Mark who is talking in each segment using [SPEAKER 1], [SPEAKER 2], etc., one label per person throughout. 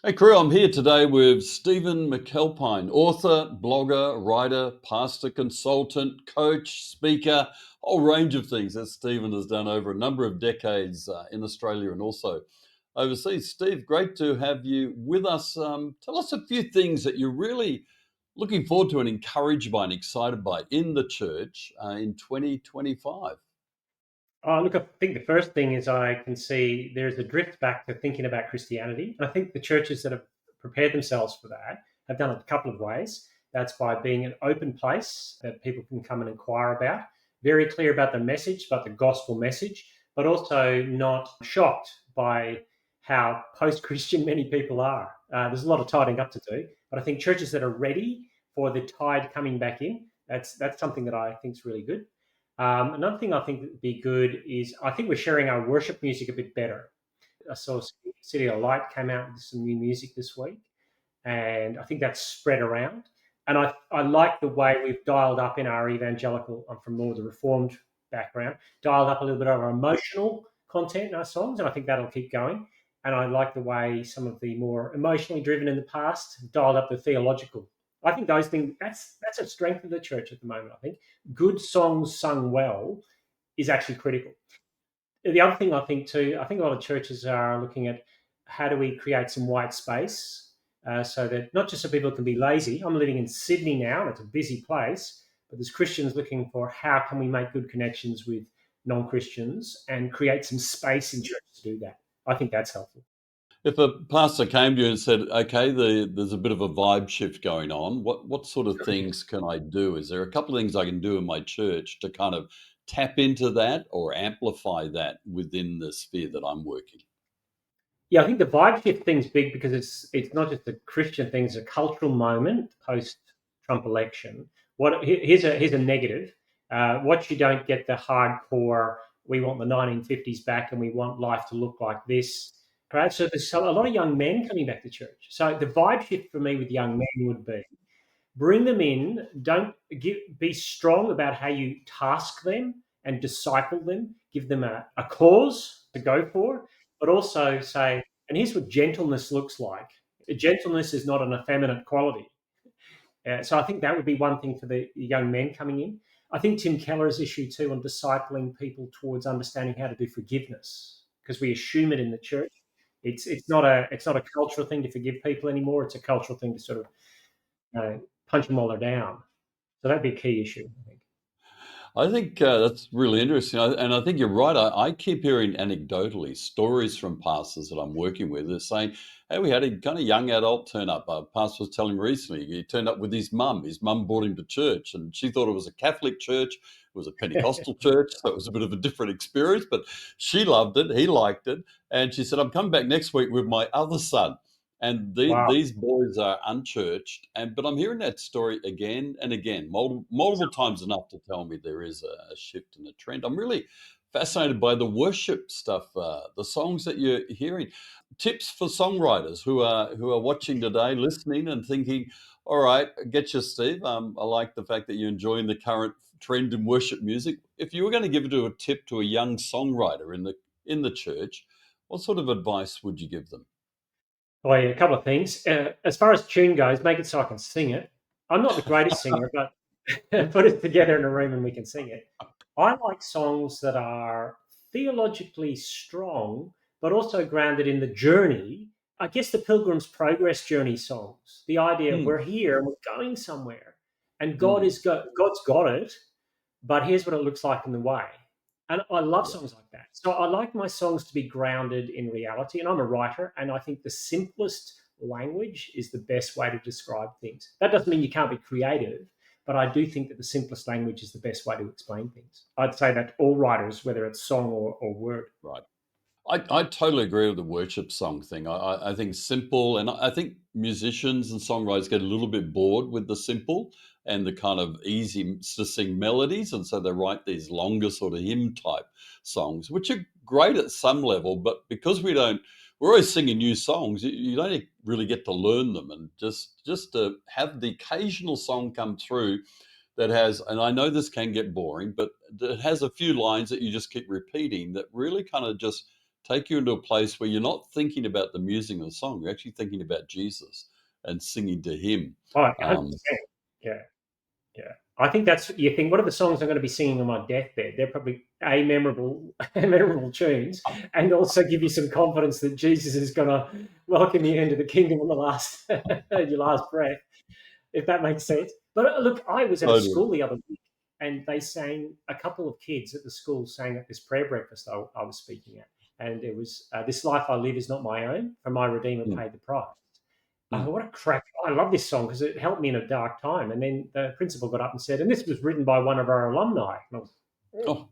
[SPEAKER 1] Hey crew, I'm here today with Stephen McAlpine, author, blogger, writer, pastor, consultant, coach, speaker, whole range of things that Stephen has done over a number of decades in Australia and also overseas. Steve, great to have you with us. Tell us a few things that you're really looking forward to and encouraged by and excited by in the church in 2025.
[SPEAKER 2] Oh, look, I think the first thing is I can see there's a drift back to thinking about Christianity. And I think the churches that have prepared themselves for that have done it a couple of ways. That's by being an open place that people can come and inquire about, very clear about the message, but the gospel message, but also not shocked by how post Christian many people are. There's a lot of tidying up to do, but I think churches that are ready for the tide coming back in, that's something that I think is really good. Another thing I think would be good is I think we're sharing our worship music a bit better. I saw City of Light came out with some new music this week, and I think that's spread around. And I like the way we've dialed up in our evangelical, I'm from more the Reformed background, dialed up a little bit of our emotional content in our songs, and I think that'll keep going. And I like the way some of the more emotionally driven in the past have dialed up the theological. I think those things, that's a strength of the church at the moment, I think. Good songs sung well is actually critical. The other thing I think too, I think a lot of churches are looking at how do we create some white space so that not just so people can be lazy. I'm living in Sydney now, and it's a busy place, but there's Christians looking for how can we make good connections with non-Christians and create some space in church to do that. I think that's helpful.
[SPEAKER 1] If a pastor came to you and said, "Okay, there's a bit of a vibe shift going on. What sort of things can I do? Is there a couple of things I can do in my church to kind of tap into that or amplify that within the sphere that I'm working?"
[SPEAKER 2] Yeah, I think the vibe shift thing's big because it's not just a Christian thing; it's a cultural moment post Trump election. Here's a negative. What you don't get the hardcore. We want the 1950s back, and we want life to look like this. Right. So there's a lot of young men coming back to church. So the vibe shift for me with young men would be bring them in. Don't be strong about how you task them and disciple them. Give them a cause to go for, but also say, and here's what gentleness looks like. Gentleness is not an effeminate quality. So I think that would be one thing for the young men coming in. I think Tim Keller's issue too on discipling people towards understanding how to do forgiveness because we assume it in the church. It's not a cultural thing to forgive people anymore. It's a cultural thing to sort of punch them while they're down. So that'd be a key issue, I think.
[SPEAKER 1] I think that's really interesting. And I think you're right. I keep hearing anecdotally stories from pastors that I'm working with. They're saying, "Hey, we had a kind of young adult turn up." A pastor was telling me recently he turned up with his mum. His mum brought him to church, and she thought it was a Catholic church. It was a Pentecostal church, so it was a bit of a different experience. But she loved it. He liked it, and she said, "I'm coming back next week with my other son." And
[SPEAKER 2] Wow.
[SPEAKER 1] these boys are unchurched, but I'm hearing that story again and again, multiple times enough to tell me there is a shift in the trend. I'm really fascinated by the worship stuff, the songs that you're hearing. Tips for songwriters who are watching today, listening, and thinking, "All right, I get you, Steve. I like the fact that you're enjoying the current trend in worship music. If you were going to give it a tip to a young songwriter in the church, what sort of advice would you give them?"
[SPEAKER 2] Boy, a couple of things. As far as tune goes, make it so I can sing it. I'm not the greatest singer, but put it together in a room and we can sing it. I like songs that are theologically strong, but also grounded in the journey. I guess the Pilgrim's Progress journey songs, the idea of
[SPEAKER 1] Hmm,
[SPEAKER 2] we're here and we're going somewhere, and
[SPEAKER 1] hmm,
[SPEAKER 2] God's got it, but here's what it looks like in the way. And I love
[SPEAKER 1] yeah.
[SPEAKER 2] songs like that. So I like my songs to be grounded in reality. And I'm a writer, and I think the simplest language is the best way to describe things. That doesn't mean you can't be creative, but I do think that the simplest language is the best way to explain things. I'd say that all writers, whether it's song or word.
[SPEAKER 1] Right. I totally agree with the worship song thing. I think simple, and I think musicians and songwriters get a little bit bored with the simple and the kind of easy to sing melodies. And so they write these longer sort of hymn type songs, which are great at some level. But because we're always singing new songs, you don't really get to learn them. And just to have the occasional song come through that has, and I know this can get boring, but it has a few lines that you just keep repeating that really kind of just take you into a place where you're not thinking about the music of the song, you're actually thinking about Jesus and singing to him.
[SPEAKER 2] Oh,
[SPEAKER 1] Um,
[SPEAKER 2] 100%. Yeah. Yeah. I think that's you think, what are the songs I'm going to be singing on my deathbed? They're probably memorable, memorable tunes, and also give you some confidence that Jesus is going to welcome you into the kingdom on the last your last breath, if that makes sense. But look, I was at a
[SPEAKER 1] Totally.
[SPEAKER 2] school the other week, and they sang a couple of kids at the school sang at this prayer breakfast I was speaking at, and it was "This life I live is not my own, for my Redeemer
[SPEAKER 1] Mm,
[SPEAKER 2] paid the price." Oh,
[SPEAKER 1] mm.
[SPEAKER 2] what a crack. I love this song because it helped me in a dark time. And then the principal got up and said, and this was written by one of our alumni. And
[SPEAKER 1] Oh,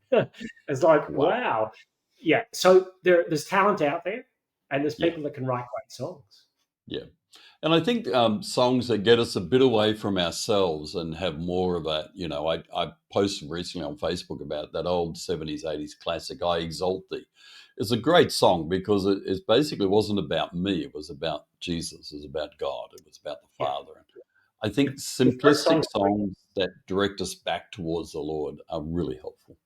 [SPEAKER 2] it's like,
[SPEAKER 1] wow.
[SPEAKER 2] wow. Yeah. So there's talent out there and there's
[SPEAKER 1] Yeah,
[SPEAKER 2] people that can write great songs.
[SPEAKER 1] yeah. And I think songs that get us a bit away from ourselves and have more of a, I posted recently on Facebook about that old 70s, 80s classic, I Exalt Thee. It's a great song because it basically wasn't about me. It was about Jesus. It was about God. It was about the
[SPEAKER 2] Yeah.
[SPEAKER 1] Father. I think
[SPEAKER 2] The first
[SPEAKER 1] simplistic
[SPEAKER 2] song,
[SPEAKER 1] songs that direct us back towards the Lord are really helpful.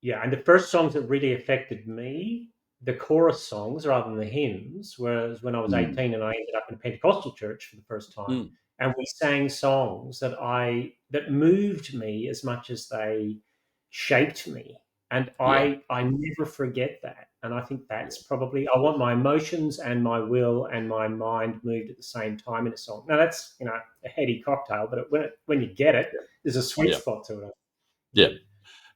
[SPEAKER 2] yeah. And the first songs that really affected me, the chorus songs rather than the hymns, was when I was
[SPEAKER 1] Mm,
[SPEAKER 2] 18 and I ended up in a Pentecostal church for the first time.
[SPEAKER 1] mm,
[SPEAKER 2] And we sang songs that moved me as much as they shaped me. And
[SPEAKER 1] yeah,
[SPEAKER 2] I never forget that. And I think
[SPEAKER 1] yeah,
[SPEAKER 2] that's probably I want my emotions and my will and my mind moved at the same time in a song. Now that's a heady cocktail, but when you get it, there's a sweet
[SPEAKER 1] yeah,
[SPEAKER 2] spot to it.
[SPEAKER 1] yeah.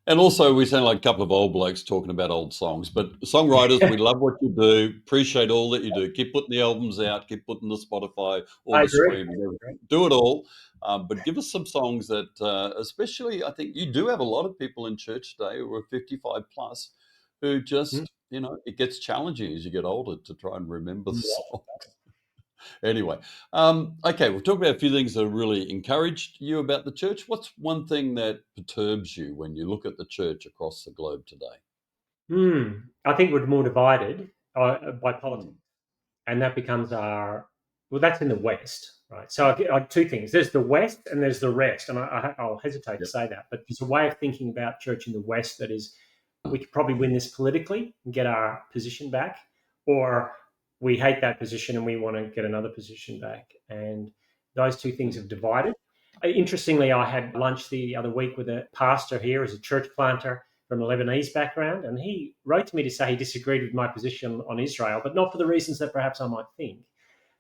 [SPEAKER 1] And also, we sound like a couple of old blokes talking about old songs. But songwriters, we love what you do. Appreciate all that you do. Keep putting the albums out. Keep putting the Spotify, all
[SPEAKER 2] I
[SPEAKER 1] the
[SPEAKER 2] agree.
[SPEAKER 1] streaming, everything. Do it all. But give us some songs that, especially, I think you do have a lot of people in church today who are 55 plus, who
[SPEAKER 2] Mm.
[SPEAKER 1] just, it gets challenging as you get older to try and remember the
[SPEAKER 2] Yeah.
[SPEAKER 1] song. Anyway, okay, we'll talk about a few things that have really encouraged you about the church. What's one thing that perturbs you when you look at the church across the globe today?
[SPEAKER 2] I think we're more divided by
[SPEAKER 1] Mm,
[SPEAKER 2] politics, and that becomes our well. That's in the West, right? So I get two things: there's the West and there's the rest, and I'll hesitate to
[SPEAKER 1] yep.
[SPEAKER 2] say that, but there's a way of thinking about church in the West that is
[SPEAKER 1] Uh,
[SPEAKER 2] we could probably win this politically and get our position back, or we hate that position and we want to get another position back, and those two things
[SPEAKER 1] mm,
[SPEAKER 2] have divided. Interestingly, I had lunch the other week with a pastor here as a church planter from a Lebanese background, and he wrote to me to say he disagreed with my position on Israel, but not for the reasons that perhaps I might think.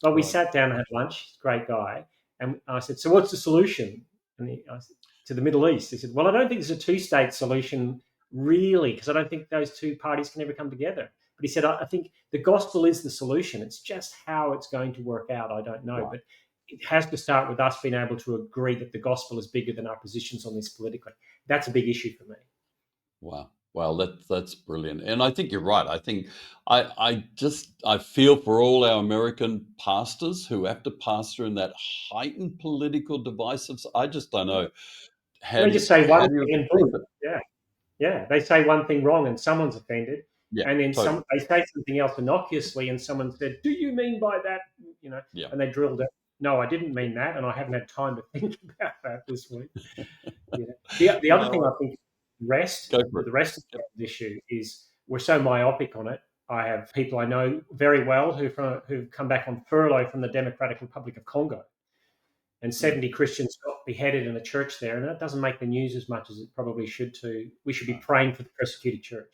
[SPEAKER 2] But we
[SPEAKER 1] right.
[SPEAKER 2] sat down and had lunch. He's a great guy, and I said, "So what's the solution?" I said, to the Middle East. He said, "Well, I don't think there's a two-state solution really, because I don't think those two parties can ever come together." But he said, "I think the gospel is the solution. It's just how it's going to work out. I don't know,
[SPEAKER 1] Right.
[SPEAKER 2] but." It has to start with us being able to agree that the gospel is bigger than our positions on this politically. That's a big issue for me.
[SPEAKER 1] Wow. Wow, that's brilliant. And I think you're right. I think I feel for all our American pastors who have to pastor in that heightened political divisive. I just don't know
[SPEAKER 2] They just say one
[SPEAKER 1] how do you
[SPEAKER 2] thing and
[SPEAKER 1] keep
[SPEAKER 2] boom.
[SPEAKER 1] it?
[SPEAKER 2] Yeah. Yeah. They say one thing wrong and someone's offended.
[SPEAKER 1] Yeah,
[SPEAKER 2] And then
[SPEAKER 1] totally.
[SPEAKER 2] they say something else innocuously and someone said, "Do you mean by that?" You know,
[SPEAKER 1] Yeah.
[SPEAKER 2] and they drilled it. No, I didn't mean that. And I haven't had time to think about that this week. You know, the other thing
[SPEAKER 1] No,
[SPEAKER 2] I think rest,
[SPEAKER 1] go for it.
[SPEAKER 2] the rest of
[SPEAKER 1] Yep.
[SPEAKER 2] the issue is we're so myopic on it. I have people I know very well who've come back on furlough from the Democratic Republic of Congo, and
[SPEAKER 1] Mm.
[SPEAKER 2] 70 Christians got beheaded in a church there, and that doesn't make the news as much as it probably should. To we should be
[SPEAKER 1] No.
[SPEAKER 2] praying for the persecuted church.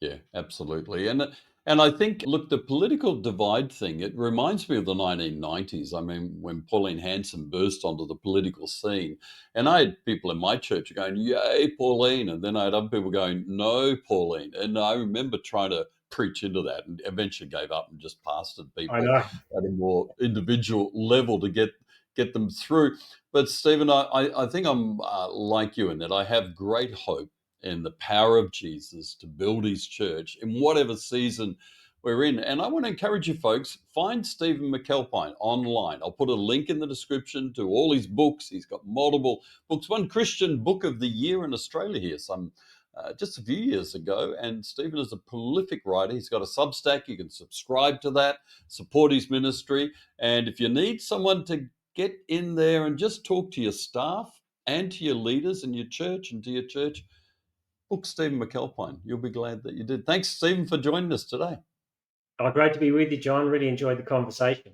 [SPEAKER 1] Yeah, absolutely. And I think, look, the political divide thing, it reminds me of the 1990s. I mean, when Pauline Hanson burst onto the political scene, and I had people in my church going, "Yay, Pauline," and then I had other people going, "No, Pauline." And I remember trying to preach into that, and eventually gave up and just pastored
[SPEAKER 2] I
[SPEAKER 1] people
[SPEAKER 2] know.
[SPEAKER 1] at a more individual level to get them through. But Stephen, I think I'm like you in that I have great hope in the power of Jesus to build his church in whatever season we're in. And I want to encourage you folks, find Stephen McAlpine online. I'll put a link in the description to all his books. He's got multiple books, one Christian book of the year in Australia here, some just a few years ago. And Stephen is a prolific writer. He's got a Substack. You can subscribe to that, support his ministry. And if you need someone to get in there and just talk to your staff and to your leaders in your church and to your church, Book Stephen McAlpine. You'll be glad that you did. Thanks, Stephen, for joining us today.
[SPEAKER 2] Oh, great to be with you, John. Really enjoyed the conversation.